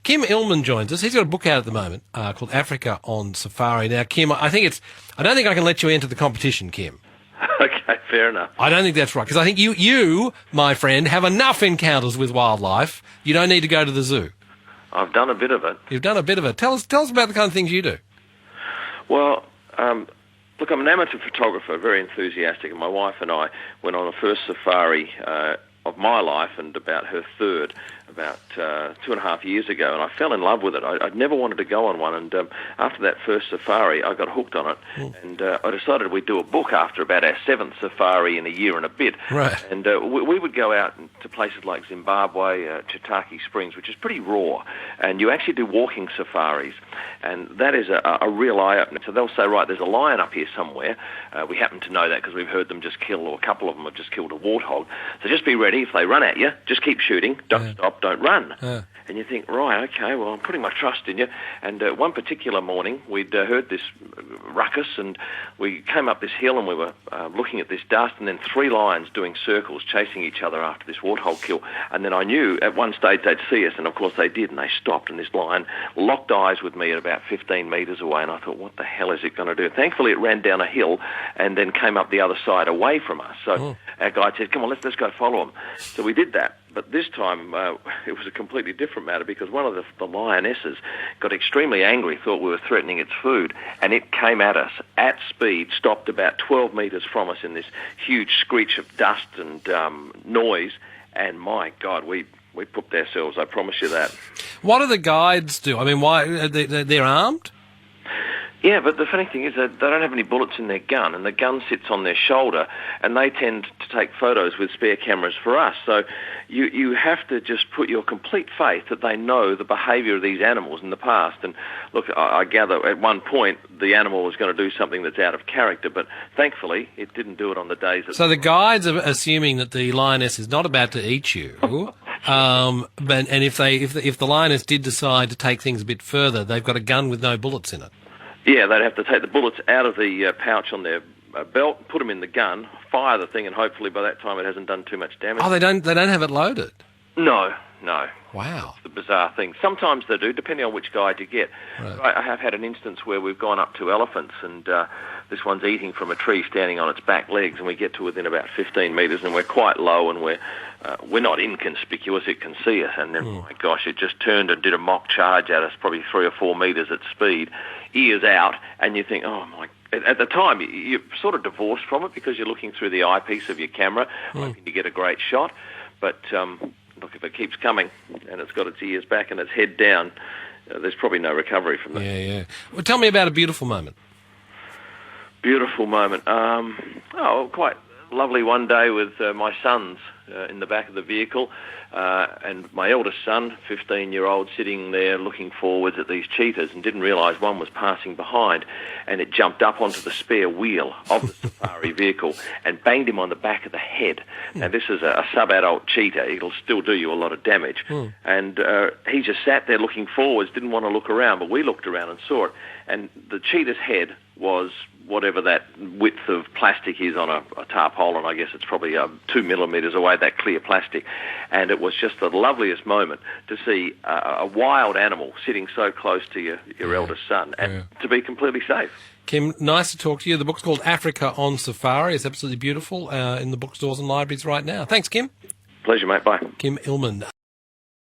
Kim Illman joins us. He's got a book out at the moment called Africa on Safari. Now, Kim, I don't think I can let you enter the competition, Kim. Okay, fair enough. I don't think that's right, because I think you, my friend, have enough encounters with wildlife. You don't need to go to the zoo. I've done a bit of it. You've done a bit of it. Tell us about the kind of things you do. Well, look, I'm an amateur photographer, very enthusiastic, and my wife and I went on the first safari of my life and about her third about 2.5 years ago, and I fell in love with it. I'd never wanted to go on one, and after that first safari, I got hooked on it, and I decided we'd do a book after about our 7th safari in a year and a bit. Right. And we would go out to places like Zimbabwe, Chitaki Springs, which is pretty raw, and you actually do walking safaris, and that is a real eye-opener. So they'll say, right, there's a lion up here somewhere. We happen to know that because we've heard them just kill, or a couple of them have just killed a warthog. So just be ready. If they run at you, just keep shooting. Don't stop. Don't run. And you think, right, okay, well, I'm putting my trust in you. And one particular morning, we'd heard this ruckus, and we came up this hill, and we were looking at this dust, and then 3 lions doing circles, chasing each other after this warthog kill. And then I knew at one stage they'd see us, and of course they did, and they stopped, and this lion locked eyes with me at about 15 metres away, and I thought, what the hell is it going to do? Thankfully, it ran down a hill and then came up the other side away from us. So our guide said, come on, let's go follow him. So we did that. But this time, it was a completely different matter, because one of the lionesses got extremely angry, thought we were threatening its food, and it came at us at speed, stopped about 12 metres from us in this huge screech of dust and noise, and my God, we pooped ourselves, I promise you that. What do the guides do? I mean, why they're armed? Yeah, but the funny thing is that they don't have any bullets in their gun, and the gun sits on their shoulder, and they tend to take photos with spare cameras for us. So you have to just put your complete faith that they know the behaviour of these animals in the past. And look, I gather at one point the animal was going to do something that's out of character, but thankfully it didn't do it on the days that... So the guides are assuming that the lioness is not about to eat you. And if the lioness did decide to take things a bit further, they've got a gun with no bullets in it. Yeah, they'd have to take the bullets out of the pouch on their belt, put them in the gun, fire the thing, and hopefully by that time it hasn't done too much damage. Oh, they don't have it loaded? No. Wow. It's the bizarre thing. Sometimes they do, depending on which guide you get. Right. I have had an instance where we've gone up to elephants, and this one's eating from a tree standing on its back legs, and we get to within about 15 metres, and we're quite low, and we're not inconspicuous. It can see us, and then, my gosh, it just turned and did a mock charge at us, probably 3 or 4 metres at speed, ears out, and you think, oh my... At the time, you're sort of divorced from it because you're looking through the eyepiece of your camera, hoping to get a great shot. But look, if it keeps coming and it's got its ears back and its head down, there's probably no recovery from that. Yeah. Well, tell me about a beautiful moment. Beautiful moment. Quite lovely one day with my sons in the back of the vehicle, and my eldest son, 15-year-old, sitting there looking forwards at these cheetahs and didn't realise one was passing behind, and it jumped up onto the spare wheel of the safari vehicle and banged him on the back of the head. Now, this is a sub-adult cheetah. It'll still do you a lot of damage. And he just sat there looking forwards, didn't want to look around, but we looked around and saw it. And the cheetah's head was whatever that width of plastic is on a tarpaulin. I guess it's probably 2 millimetres away, that clear plastic. And it was just the loveliest moment to see a wild animal sitting so close to your eldest son and to be completely safe. Kim, nice to talk to you. The book's called Africa on Safari. It's absolutely beautiful in the bookstores and libraries right now. Thanks, Kim. Pleasure, mate. Bye. Kim Illman.